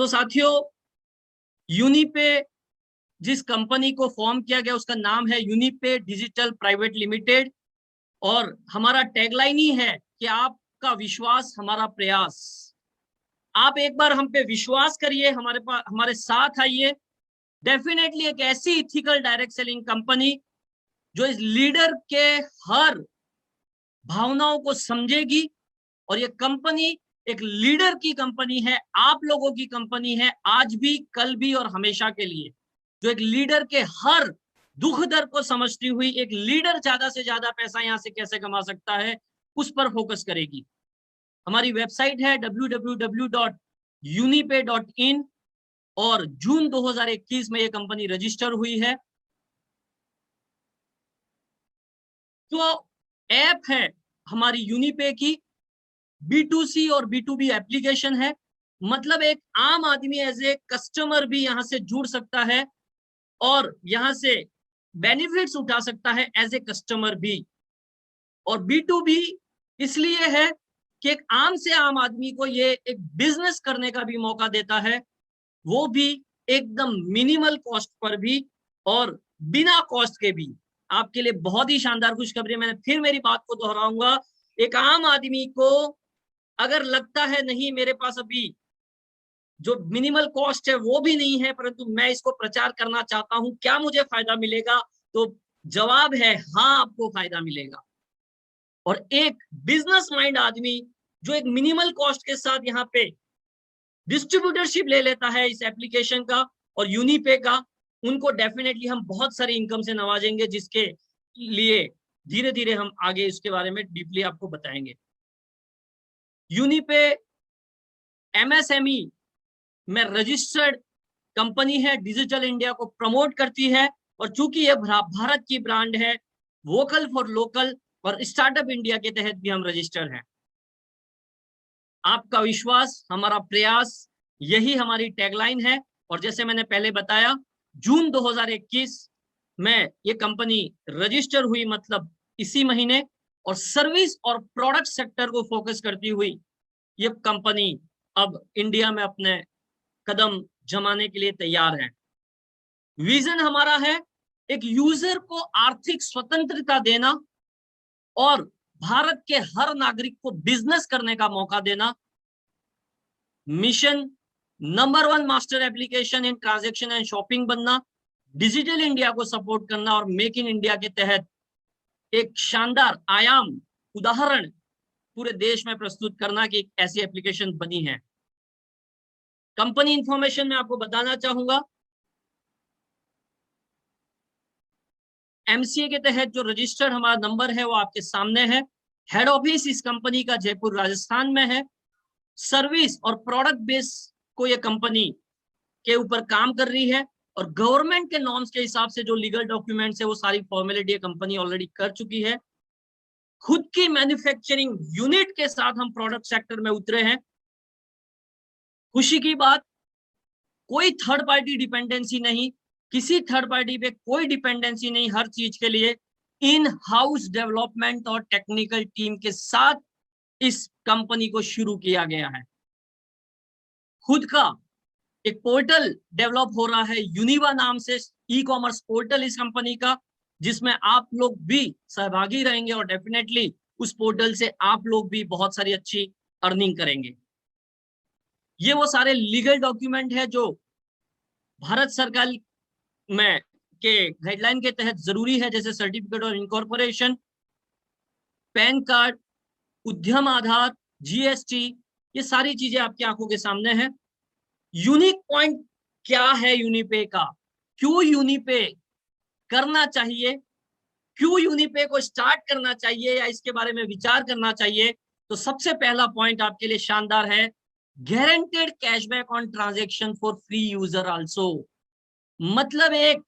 साथियों, यूनिपे जिस कंपनी को फॉर्म किया गया उसका नाम है यूनिपे डिजिटल प्राइवेट लिमिटेड, और हमारा टैगलाइन ही है कि आपका विश्वास हमारा प्रयास। आप एक बार हम पे विश्वास करिए, हमारे साथ आइए। डेफिनेटली एक ऐसी इथिकल डायरेक्ट सेलिंग कंपनी जो इस लीडर के हर भावनाओं को समझेगी, और ये कंपनी एक लीडर की कंपनी है, आप लोगों की कंपनी है, आज भी, कल भी और हमेशा के लिए, जो एक लीडर के हर दुख दर्द को समझती हुई एक लीडर ज्यादा से ज्यादा पैसा यहां से कैसे कमा सकता है उस पर फोकस करेगी। हमारी वेबसाइट है www.unipe.in, और जून 2021 में ये कंपनी रजिस्टर हुई है। तो ऐप है हमारी यूनिपे की, B2C और B2B एप्लीकेशन है। मतलब एक आम आदमी एज ए कस्टमर भी यहां से जुड़ सकता है और यहां से बेनिफिट्स उठा सकता है एज ए कस्टमर भी। और B2B इसलिए है कि एक आम से आम आदमी को ये एक बिजनेस करने का भी मौका देता है, वो भी एकदम मिनिमल कॉस्ट पर भी और बिना कॉस्ट के भी। आपके लिए बहुत ही शानदार खुशखबरी है। मैंने फिर मेरी बात को दोहराऊंगा, एक आम आदमी को अगर लगता है नहीं मेरे पास अभी जो मिनिमल कॉस्ट है वो भी नहीं है, परंतु मैं इसको प्रचार करना चाहता हूं, क्या मुझे फायदा मिलेगा? तो जवाब है हाँ, आपको फायदा मिलेगा। और एक बिजनेस माइंड आदमी जो एक मिनिमल कॉस्ट के साथ यहाँ पे डिस्ट्रीब्यूटरशिप ले लेता है इस एप्लीकेशन का और यूनिपे का, उनको डेफिनेटली हम बहुत सारी इनकम से नवाजेंगे, जिसके लिए धीरे धीरे हम आगे इसके बारे में डीपली आपको बताएंगे। यूनिपे MSME में रजिस्टर्ड कंपनी है, डिजिटल इंडिया को प्रमोट करती है, और चूंकि यह भारत की ब्रांड है, वोकल फॉर लोकल और स्टार्टअप इंडिया के तहत भी हम रजिस्टर्ड हैं। आपका विश्वास हमारा प्रयास, यही हमारी टैगलाइन है। और जैसे मैंने पहले बताया, जून 2021 में ये कंपनी रजिस्टर हुई, मतलब इसी महीने, और सर्विस और प्रोडक्ट सेक्टर को फोकस करती हुई ये कंपनी अब इंडिया में अपने कदम जमाने के लिए तैयार है। विजन हमारा है एक यूजर को आर्थिक स्वतंत्रता देना और भारत के हर नागरिक को बिजनेस करने का मौका देना। Mission number 1 master application in transaction and shopping बनना, डिजिटल इंडिया को सपोर्ट करना और मेक इन इंडिया के तहत एक शानदार आयाम उदाहरण पूरे देश में प्रस्तुत करना कि एक ऐसी एप्लीकेशन बनी है। कंपनी इंफॉर्मेशन में आपको बताना चाहूंगा, MCA के तहत जो रजिस्टर्ड हमारा नंबर है वो आपके सामने है। हेड ऑफिस इस कंपनी का जयपुर राजस्थान में है। सर्विस और प्रोडक्ट बेस को ये कंपनी के ऊपर काम कर रही है, और गवर्नमेंट के नॉर्म्स के हिसाब से जो लीगल डॉक्यूमेंट्स है वो सारी फॉर्मेलिटी ये कंपनी ऑलरेडी कर चुकी है। खुद की मैन्युफैक्चरिंग यूनिट के साथ हम प्रोडक्ट सेक्टर में उतरे हैं। खुशी की बात, कोई थर्ड पार्टी डिपेंडेंसी नहीं, किसी थर्ड पार्टी पे कोई डिपेंडेंसी नहीं। हर चीज के लिए इन हाउस डेवलपमेंट और टेक्निकल टीम के साथ इस कंपनी को शुरू किया गया है। खुद का एक पोर्टल डेवलप हो रहा है यूनिवा नाम से, ई कॉमर्स पोर्टल इस कंपनी का, जिसमें आप लोग भी सहभागी रहेंगे और डेफिनेटली उस पोर्टल से आप लोग भी बहुत सारी अच्छी अर्निंग करेंगे। ये वो सारे लीगल डॉक्यूमेंट है जो भारत सरकार में के गाइडलाइन के तहत जरूरी है, जैसे certificate of incorporation, pan card, उद्यम आधार, GST, ये सारी चीजें आपकी आंखों के सामने है। यूनिक पॉइंट क्या है यूनिपे का, क्यों यूनिपे करना चाहिए, क्यों यूनिपे को स्टार्ट करना चाहिए या इसके बारे में विचार करना चाहिए? तो सबसे पहला पॉइंट आपके लिए शानदार है, guaranteed cashback on transaction for free user also. मतलब एक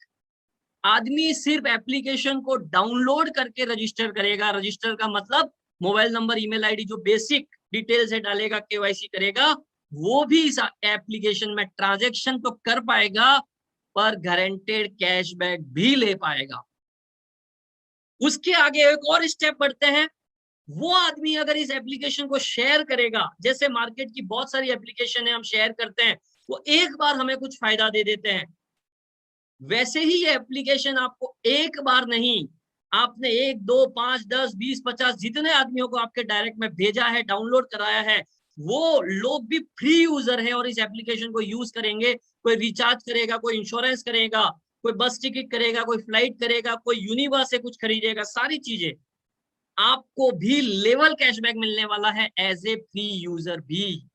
आदमी सिर्फ एप्लीकेशन को डाउनलोड करके रजिस्टर करेगा, रजिस्टर का मतलब मोबाइल नंबर, ईमेल आईडी, जो बेसिक डिटेल्स है डालेगा, KYC करेगा, वो भी इस एप्लीकेशन में ट्रांजैक्शन तो कर पाएगा, पर गारंटेड कैशबैक भी ले पाएगा। उसके आगे एक और स्टेप बढ़ते हैं, वो आदमी अगर इस एप्लीकेशन को शेयर करेगा, जैसे मार्केट की बहुत सारी एप्लीकेशन है हम शेयर करते हैं, वो एक बार हमें कुछ फायदा दे देते हैं, वैसे ही ये एप्लीकेशन आपको एक बार नहीं, आपने 1, 2, 5, 10, 20, 50 जितने आदमियों को आपके डायरेक्ट में भेजा है, डाउनलोड कराया है, वो लोग भी फ्री यूजर है और इस एप्लीकेशन को यूज करेंगे। कोई रिचार्ज करेगा, कोई इंश्योरेंस करेगा, कोई बस टिकट करेगा, कोई फ्लाइट करेगा, कोई यूनिवर्स से कुछ खरीदेगा, सारी चीजें आपको भी लेवल कैशबैक मिलने वाला है एज ए फ्री यूजर भी।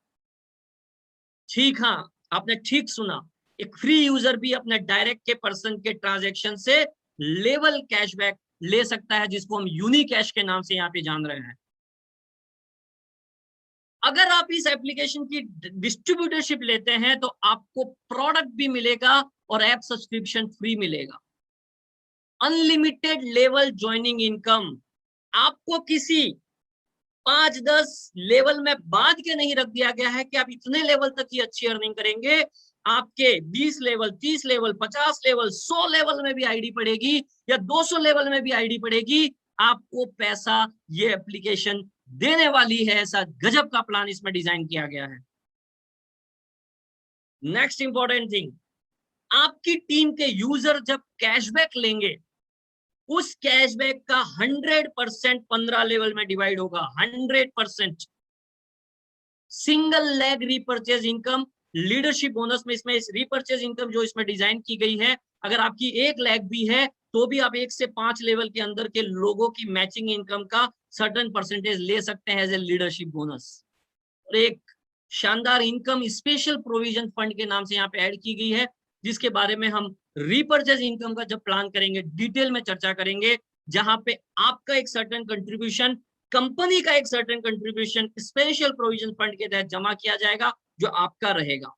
ठीक, हाँ, आपने ठीक सुना, एक फ्री यूजर भी अपने डायरेक्ट के पर्सन के ट्रांजैक्शन से लेवल कैशबैक ले सकता है, जिसको हम यूनी कैश के नाम से यहाँ पे जान रहे हैं। अगर आप इस एप्लीकेशन की डिस्ट्रीब्यूटरशिप लेते हैं तो आपको प्रोडक्ट भी मिलेगा और ऐप सब्सक्रिप्शन फ्री मिलेगा। अनलिमिटेड लेवल ज्वाइनिंग इनकम, आपको किसी 5-10 लेवल में बांध के नहीं रख दिया गया है कि आप इतने लेवल तक ही अच्छी अर्निंग करेंगे। आपके 20 लेवल, 30 लेवल, 50 लेवल, 100 लेवल में भी आईडी पड़ेगी या 200 लेवल में भी आईडी पड़ेगी, आपको पैसा ये एप्लीकेशन देने वाली है। ऐसा गजब का प्लान इसमें डिजाइन किया गया है। नेक्स्ट इंपॉर्टेंट थिंग, आपकी टीम के यूजर जब कैशबैक लेंगे, उस कैशबैक का 100% 15 लेवल में डिवाइड होगा। 100% single leg repurchase income, leadership bonus में इसमें इस रीपर्चेज इनकम जो इसमें डिजाइन की गई है, अगर आपकी एक लेग भी है तो भी आप 1 से 5 लेवल के अंदर के लोगों की मैचिंग इनकम का सर्टेन परसेंटेज ले सकते हैं एज ए लीडरशिप बोनस। और एक शानदार इनकम स्पेशल प्रोविजन फंड के नाम से यहाँ पे ऐड की गई है, जिसके बारे में हम रीपर्चेज इनकम का जब प्लान करेंगे डिटेल में चर्चा करेंगे, जहां पे आपका एक सर्टेन कंट्रीब्यूशन, कंपनी का एक certain contribution special provision fund के तहत जमा किया जाएगा, जो आपका रहेगा।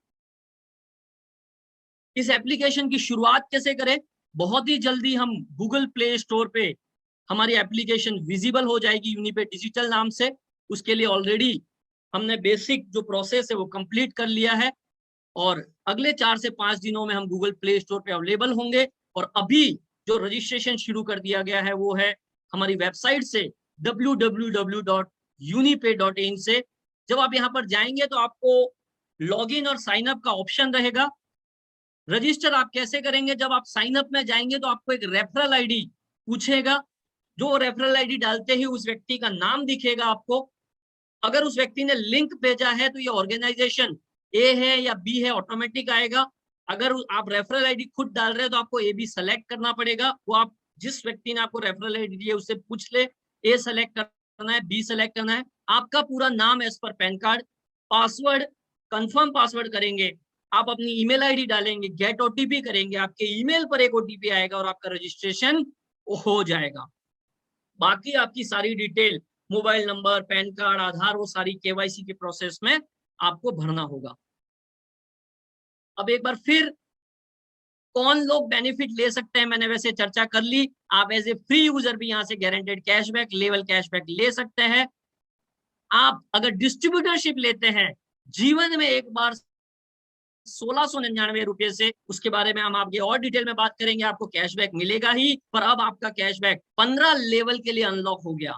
इस एप्लीकेशन की शुरुआत कैसे करें? बहुत ही जल्दी हम गूगल प्ले स्टोर पे हमारी एप्लीकेशन विजिबल हो जाएगी यूनिपे डिजिटल नाम से। उसके लिए ऑलरेडी हमने बेसिक जो प्रोसेस है वो कंप्लीट कर लिया है और अगले 4 से 5 दिनों में हम गूगल प्ले स्टोर पे अवेलेबल होंगे। और अभी जो रजिस्ट्रेशन शुरू कर दिया गया है वो है हमारी वेबसाइट से www.unipe.in से। जब आप यहाँ पर जाएंगे तो आपको लॉगिन और साइन अप का ऑप्शन रहेगा। रजिस्टर आप कैसे करेंगे? जब आप साइन अप में जाएंगे तो आपको एक रेफरल आईडी पूछेगा, जो रेफरल आईडी डालते ही उस व्यक्ति का नाम दिखेगा आपको। अगर उस व्यक्ति ने लिंक भेजा है तो ये ऑर्गेनाइजेशन ए है या बी है, ऑटोमेटिक आएगा। अगर आप रेफरल आईडी खुद डाल रहे हैं तो आपको ए बी सेलेक्ट करना पड़ेगा। वो आप जिस व्यक्ति ने आपको रेफरल आईडी दी है उससे पूछ ले, ए सेलेक्ट करना है, बी सेलेक्ट करना है। आपका पूरा नाम as per PAN card, password confirm password करेंगे, आप अपनी ईमेल आईडी डालेंगे, गेट ओटीपी करेंगे, आपके ईमेल पर एक ओटीपी आएगा और आपका रजिस्ट्रेशन हो जाएगा। बाकी आपकी सारी detail, mobile number, PAN card, Aadhaar, वो सारी केवाईसी के प्रोसेस में आपको भरना होगा। अब एक बार फिर कौन लोग बेनिफिट ले सकते हैं, मैंने वैसे चर्चा कर ली। आप एज ए फ्री यूजर भी यहाँ से गारंटेड कैशबैक, लेवल कैशबैक ले सकते हैं। आप अगर डिस्ट्रीब्यूटरशिप लेते हैं, जीवन में एक बार 1699 रुपए से, उसके बारे में हम आपके और डिटेल में बात करेंगे, आपको कैशबैक मिलेगा ही। पर अब आपका कैशबैक 15 लेवल के लिए अनलॉक हो गया,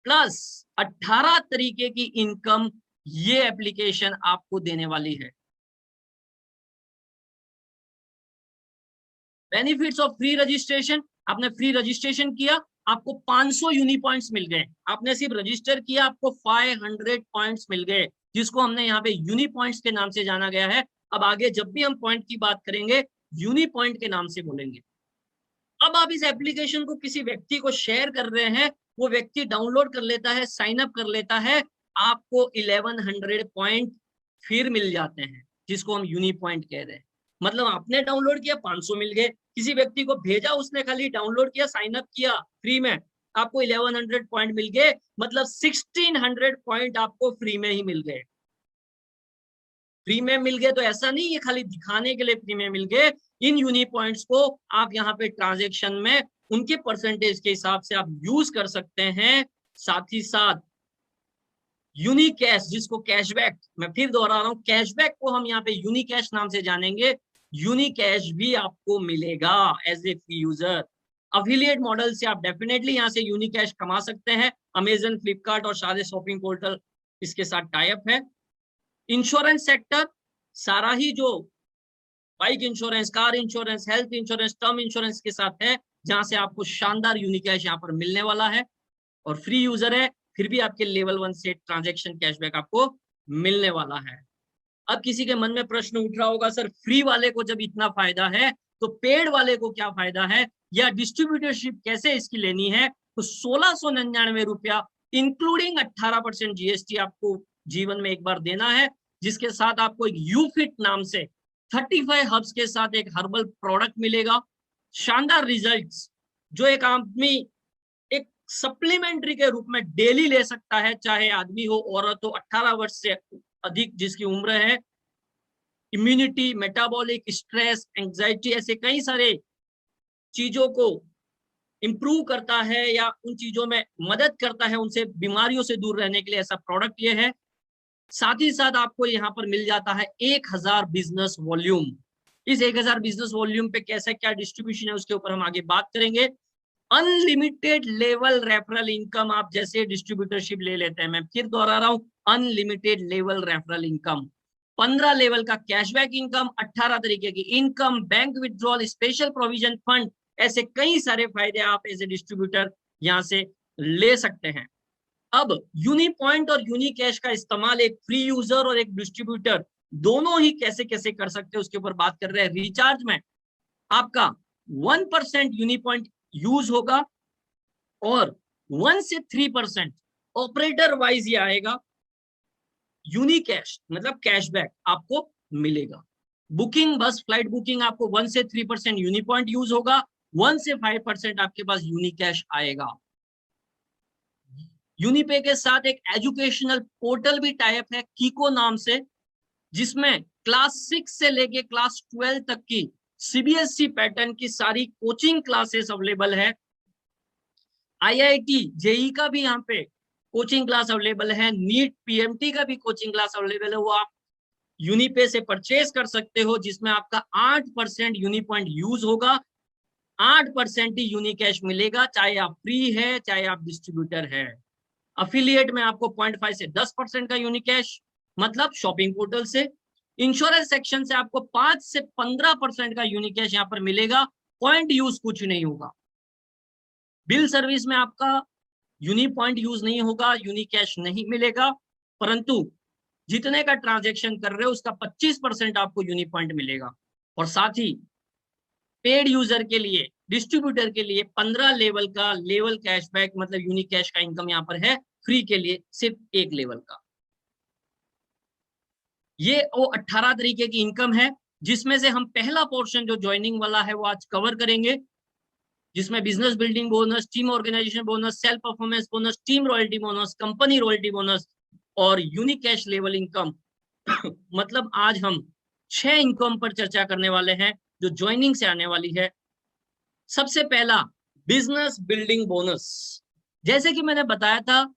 प्लस 18 तरीके की इनकम ये एप्लीकेशन आपको देने वाली है। बेनिफिट्स ऑफ फ्री रजिस्ट्रेशन, आपने फ्री रजिस्ट्रेशन किया, आपको 500 यूनी पॉइंट्स मिल गए। आपने सिर्फ रजिस्टर किया, आपको 500 पॉइंट्स मिल गए, जिसको हमने यहाँ पे यूनी पॉइंट्स के नाम से जाना गया है। अब आगे जब भी हम पॉइंट की बात करेंगे, यूनी पॉइंट के नाम से बोलेंगे। अब आप इस एप्लीकेशन को किसी व्यक्ति को शेयर कर रहे हैं, वो व्यक्ति डाउनलोड कर लेता है, साइन अप कर लेता है, आपको 1100 पॉइंट फिर मिल जाते हैं, जिसको हम यूनी पॉइंट कह रहे हैं। मतलब आपने डाउनलोड किया, 500 मिल गए, किसी व्यक्ति को भेजा, उसने खाली डाउनलोड किया, साइन अप किया फ्री में, आपको 1100 पॉइंट मिल गए। मतलब 1600 पॉइंट आपको फ्री में ही मिल गए। फ्री में मिल गए तो ऐसा नहीं ये खाली दिखाने के लिए फ्री में मिल गए। इन यूनी पॉइंट्स को आप यहाँ पे ट्रांजैक्शन में उनके परसेंटेज के हिसाब से आप यूज कर सकते हैं। साथ ही साथ यूनी कैश, जिसको कैशबैक, मैं फिर दोहरा रहा हूं, कैशबैक को हम यहाँ पे यूनी कैश नाम से जानेंगे। यूनी कैश भी आपको मिलेगा as a free user. Affiliate model से आप डेफिनेटली यहाँ से यूनी कैश कमा सकते हैं। अमेजन, फ्लिपकार्ट और सारे शॉपिंग पोर्टल इसके साथ टाई अप है। इंश्योरेंस सेक्टर सारा ही जो bike insurance, car insurance, health insurance, term insurance के साथ है, जहां से आपको शानदार यूनिकैश यहाँ पर मिलने वाला है और फ्री यूजर है, फिर भी आपके लेवल 1 से ट्रांजैक्शन कैशबैक आपको मिलने वाला है। अब किसी के मन में प्रश्न उठ रहा होगा, सर फ्री वाले को जब इतना फायदा है तो पेड वाले को क्या फायदा है, या डिस्ट्रीब्यूटरशिप कैसे इसकी लेनी है? तो 1699 रुपया इंक्लूडिंग 18% जीएसटी आपको जीवन में एक बार देना है, जिसके साथ आपको एक यूफिट नाम से 35 हब्स के साथ एक हर्बल प्रोडक्ट मिलेगा। शानदार रिजल्ट्स जो एक आदमी एक सप्लीमेंट्री के रूप में डेली ले सकता है, चाहे आदमी हो औरत हो, 18 वर्ष से अधिक जिसकी उम्र है। इम्यूनिटी, मेटाबॉलिक, स्ट्रेस, एंजाइटी, ऐसे कई सारे चीजों को इंप्रूव करता है या उन चीजों में मदद करता है, उनसे बीमारियों से दूर रहने के लिए ऐसा प्रोडक्ट ये है। साथ ही साथ आपको यहाँ पर मिल जाता है 1000 बिजनेस वॉल्यूम। इस 1000 बिजनेस वॉल्यूम पे कैसे क्या डिस्ट्रीब्यूशन है उसके ऊपर हम आगे बात करेंगे। अनलिमिटेड लेवल रेफरल इनकम आप जैसे डिस्ट्रीब्यूटरशिप ले लेते हैं, मैं फिर दोहरा रहा हूं, unlimited level referral income, 15 level का कैशबैक इनकम, 18 तरीके की income, bank withdrawal, special provision fund, ऐसे कई सारे फायदे आप एज ए डिस्ट्रीब्यूटर यहां से ले सकते हैं। अब यूनिपॉइंट और यूनिकैश का इस्तेमाल एक फ्री यूजर और एक डिस्ट्रीब्यूटर दोनों ही कैसे कैसे कर सकते हैं उसके ऊपर बात कर रहे हैं। रिचार्ज में आपका 1% यूनिपॉइंट यूज होगा और 1 से 3% ऑपरेटर वाइज ये आएगा, यूनिकैश मतलब कैशबैक आपको मिलेगा। बुकिंग, बस फ्लाइट बुकिंग आपको 1 से 3% यूनिपॉइंट यूज होगा, 1 से 5% आपके पास यूनिकैश आएगा। यूनिपे के साथ एक एजुकेशनल पोर्टल भी टाई अप है कीको नाम से, जिसमें क्लास 6 से लेके क्लास 12 तक की सीबीएसई पैटर्न की सारी कोचिंग क्लासेस अवेलेबल है। आईआईटी जेई का भी यहाँ पे कोचिंग क्लास अवेलेबल है, नीट पीएमटी का भी कोचिंग क्लास अवेलेबल है, वो आप यूनिपे से परचेज कर सकते हो, जिसमें आपका 8% यूनिपॉइंट यूज होगा, 8% ही यूनिकैश मिलेगा, चाहे आप फ्री है चाहे आप डिस्ट्रीब्यूटर है। अफिलिएट में आपको 0.5 से 10% का यूनिकैश, मतलब शॉपिंग पोर्टल से। इंश्योरेंस सेक्शन से आपको 5 से 15% का यूनिकैश यहाँ पर मिलेगा, पॉइंट यूज कुछ नहीं होगा। बिल सर्विस में आपका यूनि पॉइंट यूज नहीं होगा, यूनिकैश नहीं मिलेगा, परंतु जितने का ट्रांजैक्शन कर रहे हो उसका 25% आपको यूनि पॉइंट मिलेगा। और साथ ही पेड यूजर के लिए, डिस्ट्रीब्यूटर के लिए 15 लेवल का लेवल कैशबैक मतलब यूनिकैश का इनकम यहाँ पर है, फ्री के लिए सिर्फ 1 लेवल का। ये वो 18 तरीके की इनकम है, जिसमें से हम पहला पोर्शन जो ज्वाइनिंग वाला है वो आज कवर करेंगे, जिसमें business building bonus, team organization bonus, self performance bonus, team royalty bonus, company royalty bonus और यूनिकैश लेवल इनकम मतलब आज हम 6 इनकम पर चर्चा करने वाले हैं जो ज्वाइनिंग से आने वाली है। सबसे पहला बिजनेस बिल्डिंग बोनस। जैसे कि मैंने बताया था,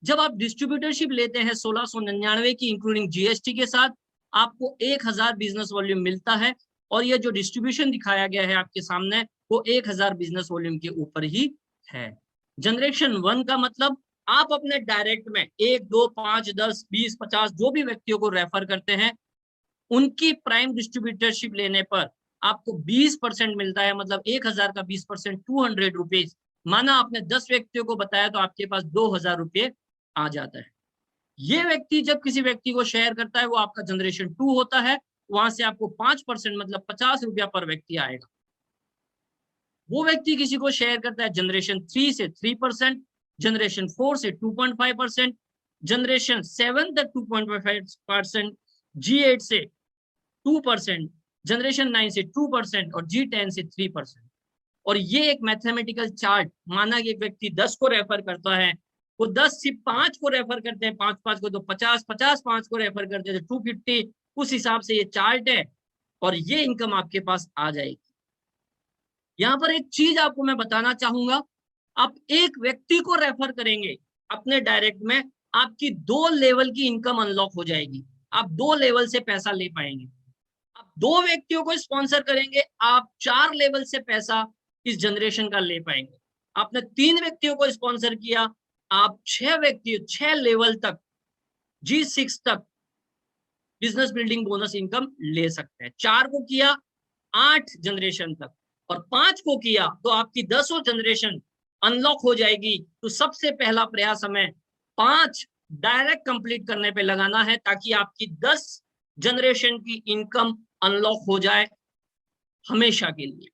जब आप डिस्ट्रीब्यूटरशिप लेते हैं 1699 की इंक्लूडिंग जीएसटी के साथ, आपको 1000 बिजनेस वॉल्यूम मिलता है, और ये जो डिस्ट्रीब्यूशन दिखाया गया है आपके सामने वो 1000 बिजनेस वॉल्यूम के ऊपर ही है। जनरेशन 1 का मतलब आप अपने डायरेक्ट में 1, 2, 5, 10, 20, 50 जो भी व्यक्तियों को रेफर करते हैं, उनकी प्राइम डिस्ट्रीब्यूटरशिप लेने पर आपको 20% मिलता है, मतलब 1000 का 20% 200 रुपीज। माना आपने 10 व्यक्तियों को बताया तो आपके पास 2000 रुपये आ जाता है। ये व्यक्ति जब किसी व्यक्ति को शेयर करता है वो आपका जनरेशन 2 होता है, वहां से आपको 5% मतलब 50 रुपया पर व्यक्ति आएगा। वो व्यक्ति किसी को शेयर करता है जनरेशन 3 से 3%, जनरेशन 4 से 2.5%, जनरेशन 7 तक 2.5%, G8 से 2%, जनरेशन 9 से 2% और G10 से 3%। और ये एक मैथमेटिकल चार्ट, माना कि एक व्यक्ति 10 को रेफर करता है, वो 10 से 5 को रेफर करते हैं, 5 को तो 50, 5 को रेफर करते हैं तो 250, उस हिसाब से ये चार्ट है और ये इनकम आपके पास आ जाएगी। यहाँ पर एक चीज आपको मैं बताना चाहूंगा, आप एक व्यक्ति को रेफर करेंगे अपने डायरेक्ट में, आपकी 2 लेवल की इनकम अनलॉक हो जाएगी, आप 2 लेवल से पैसा ले पाएंगे। आप 2 व्यक्तियों को स्पॉन्सर करेंगे, आप 4 लेवल से पैसा इस जनरेशन का ले पाएंगे। आपने 3 व्यक्तियों को स्पॉन्सर किया, आप 6 व्यक्ति 6 लेवल तक G6 तक बिजनेस बिल्डिंग बोनस इनकम ले सकते हैं। 4 को किया 8 जनरेशन तक, और 5 को किया तो आपकी 10वीं जनरेशन अनलॉक हो जाएगी। तो सबसे पहला प्रयास हमें 5 डायरेक्ट कंप्लीट करने पे लगाना है, ताकि आपकी 10 जनरेशन की इनकम अनलॉक हो जाए हमेशा के लिए।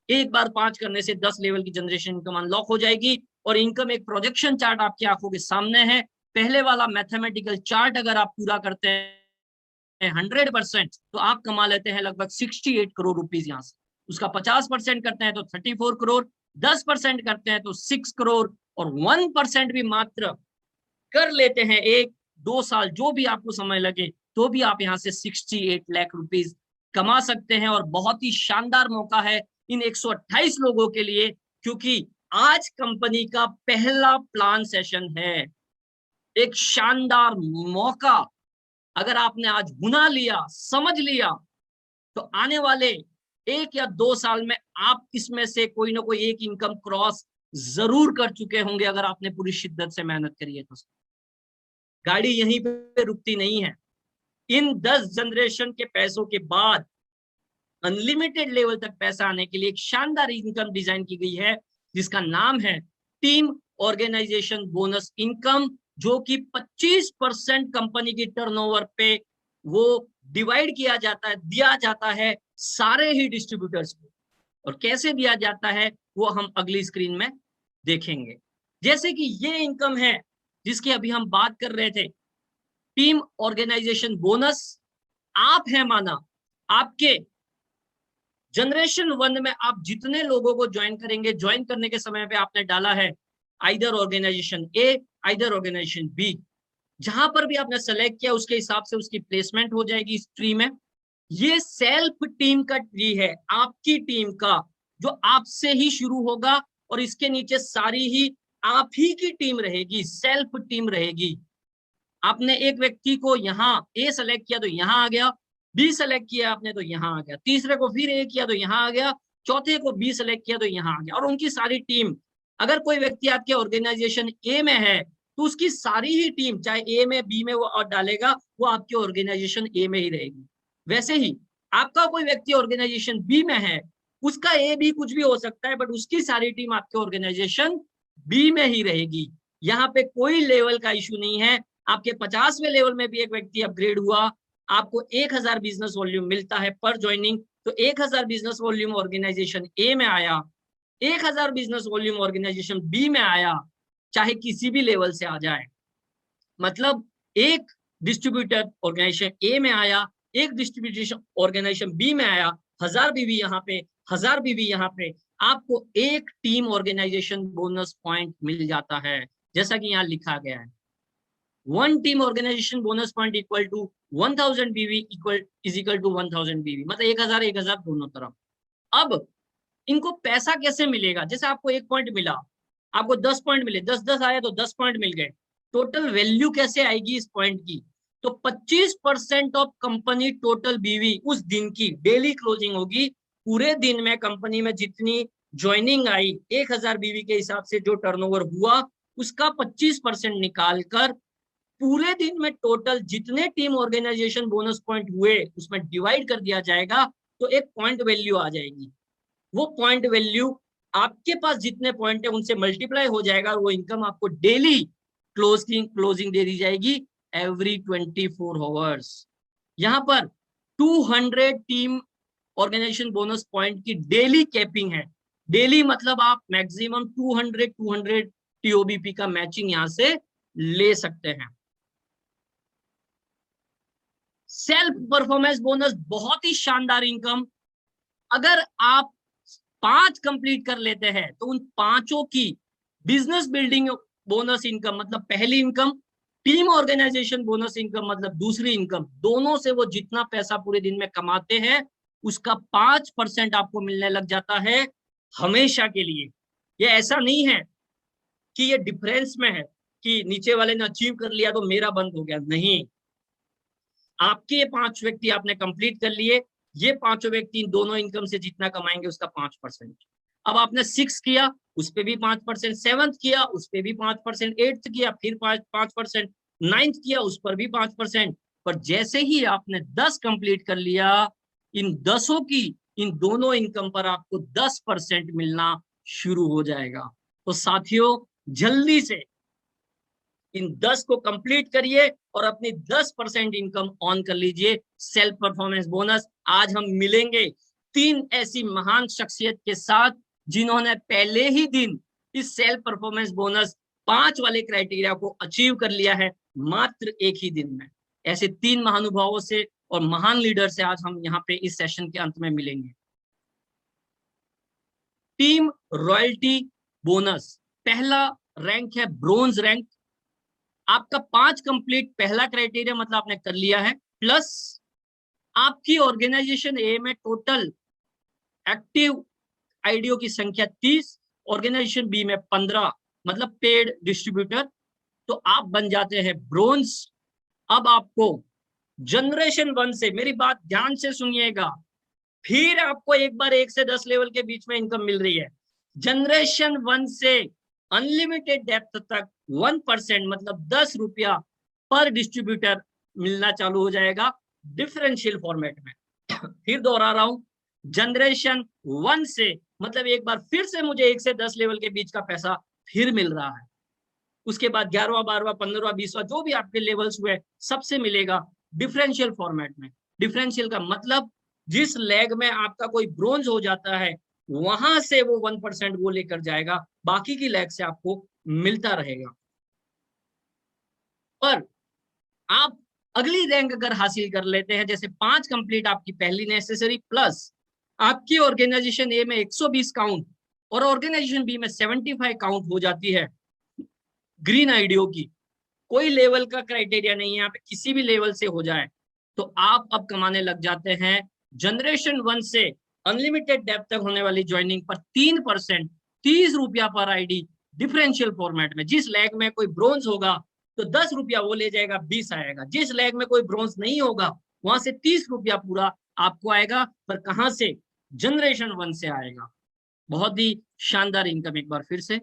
एक बार 5 करने से 10 लेवल की जनरेशन इनकम अनलॉक हो जाएगी। और इनकम एक प्रोजेक्शन चार्ट आपकी आंखों के सामने है। पहले वाला मैथमेटिकल चार्ट अगर आप पूरा करते हैं 100%, तो आप कमा लेते हैं लगभग 68 करोड़ रुपीस यहाँ से। उसका 50% करते हैं तो 34 करोड़, 10% करते हैं तो 6 करोड़, और 1% भी मात्र कर लेते हैं 1-2 साल, जो भी आपको समय लगे, तो भी आप यहाँ से 68 लाख रुपीस कमा सकते हैं। और बहुत ही शानदार मौका है इन 128 लोगों के लिए, क्योंकि आज कंपनी का पहला प्लान सेशन है। एक शानदार मौका अगर आपने आज बुना लिया, समझ लिया, तो आने वाले 1 या 2 साल में आप इसमें से कोई ना कोई एक इनकम क्रॉस जरूर कर चुके होंगे, अगर आपने पूरी शिद्दत से मेहनत करी है तो। गाड़ी यहीं पे रुकती नहीं है। इन 10 जनरेशन के पैसों के बाद अनलिमिटेड लेवल तक पैसा आने के लिए एक शानदार इनकम डिजाइन की गई है, जिसका नाम है टीम ऑर्गेनाइजेशन बोनस इनकम, जो कि 25% कंपनी की टर्नओवर पे वो डिवाइड किया जाता है, दिया जाता है सारे ही डिस्ट्रीब्यूटर्स को। और कैसे दिया जाता है वो हम अगली स्क्रीन में देखेंगे। जैसे कि ये इनकम है जिसकी अभी हम बात कर रहे थे, टीम ऑर्गेनाइजेशन बोनस। आप है माना, आपके जनरेशन 1 में आप जितने लोगों को ज्वाइन करेंगे, ज्वाइन करने के समय पे आपने डाला है आइदर ऑर्गेनाइजेशन ए, आइदर ऑर्गेनाइजेशन बी, जहां पर भी आपने सेलेक्ट किया उसके हिसाब से उसकी प्लेसमेंट हो जाएगी इस ट्री में। ये सेल्फ टीम का ट्री है, आपकी टीम का, जो आपसे ही शुरू होगा, और इसके नीचे सारी ही आप ही की टीम रहेगी, सेल्फ टीम रहेगी। आपने एक व्यक्ति को यहाँ ए सेलेक्ट किया तो यहाँ आ गया, बी सेलेक्ट किया आपने तो यहाँ आ गया, तीसरे को फिर ए किया तो यहाँ आ गया, चौथे को बी सेलेक्ट किया तो यहाँ आ गया, और उनकी सारी टीम। अगर कोई व्यक्ति आपके ऑर्गेनाइजेशन ए में है तो उसकी सारी ही टीम, चाहे ए में बी में वो और डालेगा, वो आपके ऑर्गेनाइजेशन ए में ही रहेगी। वैसे ही आपका कोई व्यक्ति ऑर्गेनाइजेशन बी में है, उसका ए बी कुछ भी हो सकता है, बट उसकी सारी टीम आपके ऑर्गेनाइजेशन बी में ही रहेगी। यहाँ पे कोई लेवल का इशू नहीं है। आपके 50वें लेवल में भी एक व्यक्ति अपग्रेड हुआ, आपको 1000 बिजनेस वॉल्यूम मिलता है पर ज्वाइनिंग, तो 1000 बिजनेस वॉल्यूम ऑर्गेनाइजेशन ए में आया, 1000 बिजनेस वॉल्यूम ऑर्गेनाइजेशन बी में आया, चाहे किसी भी लेवल से आ जाए। मतलब एक डिस्ट्रीब्यूटर ऑर्गेनाइजेशन ए में आया, एक डिस्ट्रीब्यूशन ऑर्गेनाइजेशन बी में आया, 1000 बीवी यहाँ पे, 1000 बीवी यहाँ पे, आपको एक टीम ऑर्गेनाइजेशन बोनस पॉइंट मिल जाता है। जैसा कि यहाँ लिखा गया है, 1 team organization bonus point equal to 1000 BV is equal to 1000 बीवी, मतलब 1000 दोनों तरफ। अब इनको पैसा कैसे मिलेगा? जैसे आपको 1 पॉइंट मिला, आपको 10 पॉइंट मिले, 10-10 आया तो 10 पॉइंट मिल गए। टोटल वैल्यू कैसे आएगी इस पॉइंट की? तो 25% ऑफ कंपनी टोटल बीवी उस दिन की डेली क्लोजिंग होगी। पूरे दिन में कंपनी में जितनी ज्वाइनिंग आई 1000 बीवी के हिसाब से जो टर्नओवर हुआ, उसका 25% निकाल कर पूरे दिन में टोटल जितने टीम ऑर्गेनाइजेशन बोनस पॉइंट हुए उसमें डिवाइड कर दिया जाएगा, तो एक पॉइंट वैल्यू आ जाएगी। वो पॉइंट वैल्यू आपके पास जितने पॉइंट है उनसे मल्टीप्लाई हो जाएगा, और वो इनकम आपको डेली क्लोजिंग दे दी जाएगी एवरी 24 आवर्स। यहाँ पर 200 टीम ऑर्गेनाइजेशन बोनस पॉइंट की डेली कैपिंग है। डेली मतलब आप मैक्सिमम 200 टीओबीपी का मैचिंग यहां से ले सकते हैं। सेल्फ परफॉर्मेंस बोनस बहुत ही शानदार इनकम। अगर आप 5 कंप्लीट कर लेते हैं तो उन 5 की बिजनेस बिल्डिंग बोनस इनकम मतलब पहली income, team organization bonus income मतलब दूसरी इनकम, दोनों से वो जितना पैसा पूरे दिन में कमाते हैं उसका 5% आपको मिलने लग जाता है हमेशा के लिए। ये ऐसा नहीं है कि ये डिफरेंस में है कि नीचे वाले ने अचीव कर लिया तो मेरा बंद हो गया, नहीं। आपके ये 5 व्यक्ति आपने कंप्लीट कर लिए, ये 5 व्यक्ति इन दोनों इनकम से जितना कमाएंगे उसका 5%। अब आपने 6 किया, उस पे भी 5%, 7th किया उस पे भी 5%, 8th किया फिर 5%, 9th किया उस पर भी 5%। पर जैसे ही आपने 10 कंप्लीट कर लिया, इन 10 की इन दोनों इनकम पर आपको 10% मिलना शुरू हो जाएगा। तो साथियों जल्दी से इन 10 को कंप्लीट करिए और अपनी 10% इनकम ऑन कर लीजिए। Self performance bonus. आज हम मिलेंगे 3 ऐसी महान शख्सियत के साथ जिन्होंने पहले ही दिन इस सेल्फ परफॉर्मेंस बोनस 5 वाले क्राइटेरिया को अचीव कर लिया है, मात्र एक ही दिन में। ऐसे 3 महानुभावों से और महान लीडर से आज हम यहाँ पे इस सेशन के अंत में मिलेंगे। टीम रॉयल्टी बोनस, पहला रैंक है ब्रोंज रैंक। आपका 5 कंप्लीट पहला क्राइटेरिया मतलब आपने कर लिया है, प्लस आपकी ऑर्गेनाइजेशन ए में टोटल एक्टिव आईडीओ की संख्या 30, ऑर्गेनाइजेशन बी में 15, मतलब पेड डिस्ट्रीब्यूटर, तो आप बन जाते हैं ब्रोंज। अब आपको जनरेशन 1 से, मेरी बात ध्यान से सुनिएगा, फिर आपको एक बार 1 से 10 लेवल के बीच में इनकम मिल रही है। जनरेशन 1 से अनलिमिटेड डेप्थ तक 1% मतलब 10 रुपया पर डिस्ट्रीब्यूटर मिलना चालू हो जाएगा डिफरेंशियल फॉर्मेट में। फिर दोहरा रहा हूं, जनरेशन 1 से मतलब एक बार फिर से मुझे 1 से 10 लेवल के बीच का पैसा फिर मिल रहा है। उसके बाद 11वां 12वां 15वां 20वां जो भी आपके लेवल्स हुए सबसे मिलेगा डिफरेंशियल फॉर्मेट में। डिफरेंशियल का मतलब जिस लेग में आपका कोई ब्रोंज हो जाता है वहां से वो 1% वो लेकर जाएगा, बाकी की लेग से आपको मिलता रहेगा। पर आप अगली रैंक अगर हासिल कर लेते हैं, जैसे 5 कंप्लीट आपकी पहली नेसेसरी, प्लस आपकी ऑर्गेनाइजेशन ए में 120 काउंट और ऑर्गेनाइजेशन बी में 75 काउंट हो जाती है ग्रीन आईडीओ की, कोई लेवल का क्राइटेरिया नहीं है, यहाँ पे किसी भी लेवल से हो जाए, तो आप अब कमाने लग जाते हैं जनरेशन 1 से अनलिमिटेड डेप्थ तक होने वाली ज्वाइनिंग पर 3%, 30 रुपया पर आईडी डिफरेंशियल फॉर्मेट में। जिस लेग में कोई ब्रोंज होगा तो 10 रुपया वो ले जाएगा, 20 आएगा। जिस लेग में कोई ब्रोंज नहीं होगा वहां से 30 रुपया पूरा आपको आएगा, पर कहां से? जनरेशन 1 से आएगा। बहुत ही शानदार इनकम। एक बार फिर से,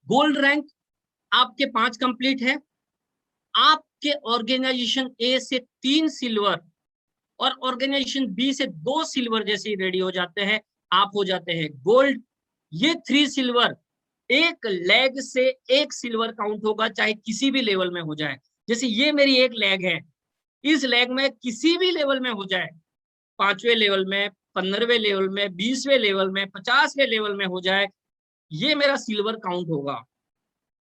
गोल्ड रैंक आपके 5 कंप्लीट है, आपके ऑर्गेनाइजेशन ए से 3 सिल्वर और ऑर्गेनाइजेशन बी से 2 सिल्वर जैसे ही रेडी हो जाते हैं, आप हो जाते हैं गोल्ड। ये 3 सिल्वर एक लेग से 1 सिल्वर काउंट होगा, चाहे किसी भी लेवल में हो जाए। जैसे ये मेरी एक लेग है, इस लेग में किसी भी लेवल में हो जाए, 5वें लेवल में, 15वें लेवल में, 20वें लेवल में, 50वें लेवल में हो जाए, ये मेरा सिल्वर काउंट होगा।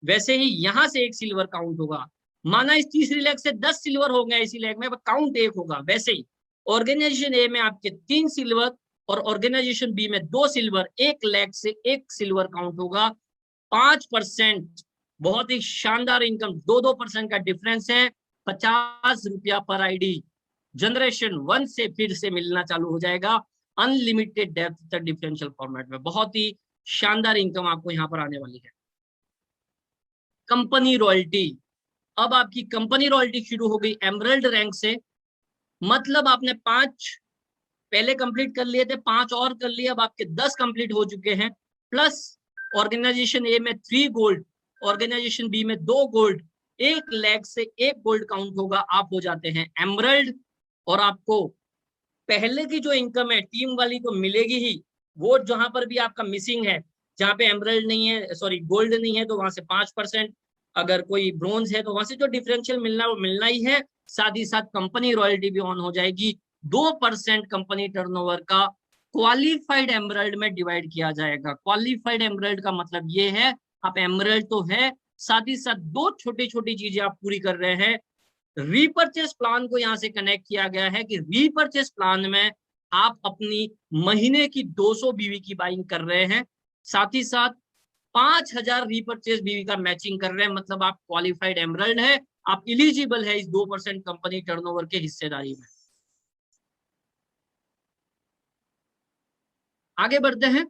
वैसे ही यहां से 1 सिल्वर काउंट होगा। माना इस तीसरी लेग से 10 सिल्वर हो गया, इसी लेग में काउंट 1 होगा। वैसे ही ऑर्गेनाइजेशन ए में आपके 3 सिल्वर और ऑर्गेनाइजेशन बी में 2 सिल्वर, एक लेग से 1 सिल्वर काउंट होगा। 5%, बहुत ही शानदार इनकम। 2% का डिफरेंस है, 50 रुपया पर आईडी जनरेशन 1 से फिर से मिलना चालू हो जाएगा अनलिमिटेड डेप्थ तक डिफरेंशियल फॉर्मेट में। बहुत ही शानदार इनकम आपको यहाँ पर आने वाली है। कंपनी रॉयल्टी, अब आपकी कंपनी रॉयल्टी शुरू हो गई एमरल्ड रैंक से, मतलब आपने 5 पहले कंप्लीट कर लिए थे, 5 और कर लिए, अब आपके 10 कंप्लीट हो चुके हैं। प्लस ऑर्गेनाइजेशन ए में 3 गोल्ड, ऑर्गेनाइजेशन बी में 2 गोल्ड, एक लेग से 1 गोल्ड काउंट होगा, आप हो जाते हैं एमरल्ड। और आपको पहले की जो इनकम है टीम वाली तो मिलेगी ही, वो जहां पर भी आपका मिसिंग है, जहां पे एमरल्ड नहीं है, सॉरी गोल्ड नहीं है, तो वहां से 5%, अगर कोई ब्रोंज है तो वहां से जो डिफरेंशियल मिलना वो मिलना ही है। साथ ही साथ कंपनी रॉयल्टी भी ऑन हो जाएगी। 2% कंपनी टर्नओवर का क्वालिफाइड एमरल्ड में डिवाइड किया जाएगा। क्वालिफाइड एमरल्ड का मतलब ये है आप एमरल्ड तो है, साथ ही साथ 2 छोटी छोटी चीजें आप पूरी कर रहे हैं। रीपरचेस प्लान को यहां से कनेक्ट किया गया है कि रीपरचेस प्लान में आप अपनी महीने की 200 बीवी की बाइंग कर रहे हैं, साथ ही साथ 5000 रीपरचेस बीवी का मैचिंग कर रहे हैं, मतलब आप क्वालिफाइड एमरल्ड है, आप इलिजिबल है इस 2% कंपनी टर्नओवर के हिस्सेदारी में। आगे बढ़ते हैं।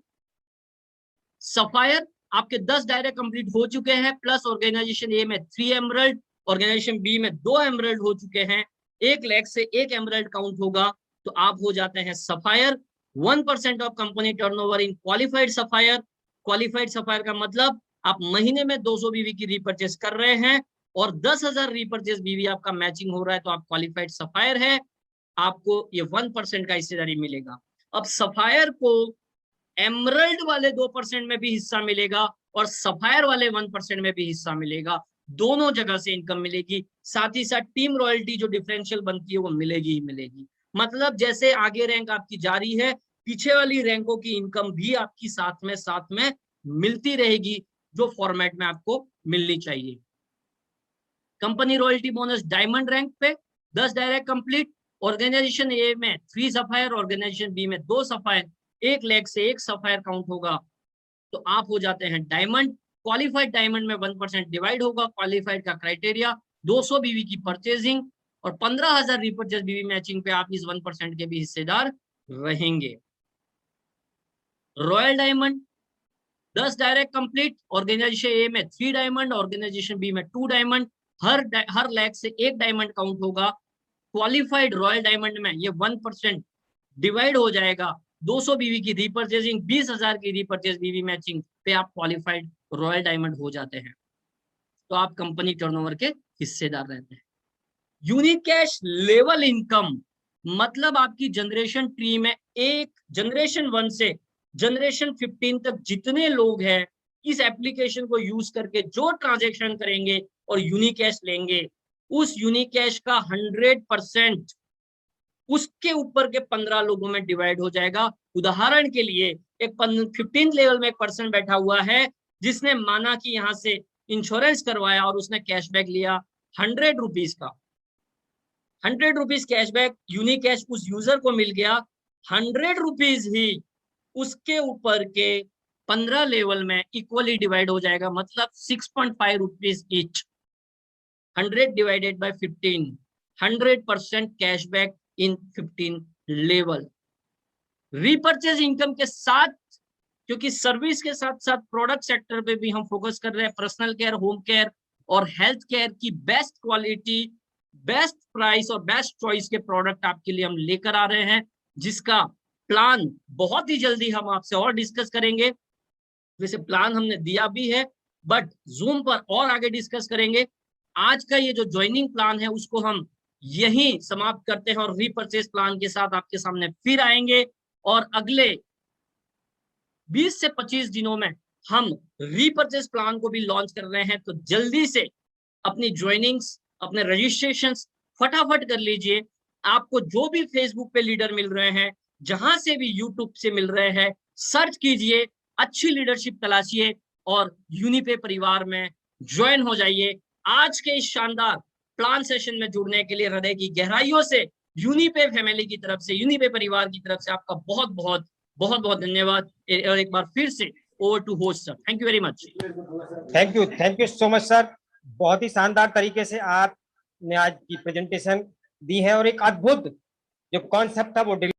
सफायर, आपके 10 डायरेक्ट कंप्लीट हो चुके हैं, प्लस ऑर्गेनाइजेशन ए में 3 एमरल्ड, ऑर्गेनाइजेशन बी में 2 एमरल्ड हो चुके हैं, एक लेग से 1 एमरल्ड काउंट होगा, तो आप हो जाते हैं sapphire. 1% of company turnover in qualified sapphire. Qualified sapphire का मतलब आप महीने में 200 बीवी की रीपर्चेस कर रहे हैं और 10,000 रीपर्चेस बीवी आपका मैचिंग हो रहा है तो आप क्वालिफाइड सफायर है, आपको ये 1% का हिस्सेदारी मिलेगा। अब सफायर को एमरल्ड वाले 2% में भी हिस्सा मिलेगा और सफायर वाले 1% में भी हिस्सा मिलेगा, दोनों जगह से इनकम मिलेगी। साथ ही साथ टीम रॉयल्टी जो डिफरेंशियल बनती है वो मिलेगी ही मिलेगी। मतलब जैसे आगे रैंक आपकी जारी है, पीछे वाली रैंकों की इनकम भी आपकी साथ में मिलती रहेगी, जो फॉर्मेट में आपको मिलनी चाहिए। Company royalty bonus diamond rank पे 10 डायरेक्ट कंप्लीट, ऑर्गेनाइजेशन ए में 3 सफायर, ऑर्गेनाइजेशन बी में 2 सफायर, 1 लाख से 1 सफायर काउंट होगा तो आप हो जाते हैं डायमंड। क्वालिफाइड डायमंड में 1% डिवाइड होगा। क्वालिफाइड का क्राइटेरिया 200 बीवी की परचेजिंग और 15,000 रिपर्चेज बीवी मैचिंग पे आप इस 1% के भी हिस्सेदार रहेंगे। Royal diamond 10 direct complete, organization A में 3 डायमंड, ऑर्गेनाइजेशन बी में 2 डायमंड, हर लाख से 1 डायमंड काउंट होगा। क्वालिफाइड रॉयल डायमंड में ये 1% डिवाइड हो जाएगा। 200 बीवी की रीपर्चेजिंग, 20,000 की रीपर्चेज बीवी मैचिंग पे आप क्वालिफाइड रॉयल डायमंड हो जाते हैं तो आप कंपनी टर्नओवर के हिस्सेदार रहते हैं। यूनिक कैश लेवल इनकम मतलब आपकी जनरेशन ट्री में एक जनरेशन 1 से जनरेशन 15 तक जितने लोग हैं इस एप्लीकेशन को यूज करके जो ट्रांजैक्शन करेंगे और यूनिक कैश लेंगे, उस यूनिक कैश का 100% उसके ऊपर के 15 लोगों में डिवाइड हो जाएगा। उदाहरण के लिए एक 15 लेवल में एक पर्सन बैठा हुआ है जिसने माना कि यहां से इंश्योरेंस करवाया और उसने कैशबैक लिया 100 रुपीज का। 100 रुपीज कैशबैक यूनिक कैश उस यूजर को मिल गया। 100 रुपीज ही उसके ऊपर के 15 लेवल में इक्वली डिवाइड हो जाएगा, मतलब 6.5 rupees each. 100 divided by 15, 100% cashback in 15 level. Repurchase income के साथ, क्योंकि सर्विस के साथ साथ प्रोडक्ट सेक्टर पे भी हम फोकस कर रहे हैं, पर्सनल केयर, होम केयर और हेल्थ केयर की बेस्ट क्वालिटी, बेस्ट प्राइस और बेस्ट चॉइस के प्रोडक्ट आपके लिए हम लेकर आ रहे हैं, जिसका प्लान बहुत ही जल्दी हम आपसे और डिस्कस करेंगे। वैसे प्लान हमने दिया भी है बट जूम पर और आगे डिस्कस करेंगे। आज का ये जो ज्वाइनिंग प्लान है उसको हम यही समाप्त करते हैं और रीपर्चेज प्लान के साथ आपके सामने फिर आएंगे और अगले 20 से 25 दिनों में हम रीपर्चेज प्लान को भी लॉन्च कर रहे हैं। तो जल्दी से अपनी ज्वाइनिंग्स, अपने रजिस्ट्रेशंस फटाफट कर लीजिए। आपको जो भी फेसबुक पे लीडर मिल रहे हैं, जहां से भी यूट्यूब से मिल रहे हैं, सर्च कीजिए, अच्छी लीडरशिप तलाशिए और यूनिपे परिवार में ज्वाइन हो जाइए। आज के इस शानदार प्लान सेशन में जुड़ने के लिए हृदय की गहराइयों से यूनिपे फैमिली की तरफ से, यूनिपे परिवार की तरफ से आपका बहुत बहुत बहुत बहुत धन्यवाद। और एक बार फिर से over to host sir. Thank you very much. Thank you so much sir. बहुत ही शानदार तरीके से आपने आज की प्रेजेंटेशन दी है और एक अद्भुत जो कॉन्सेप्ट था वो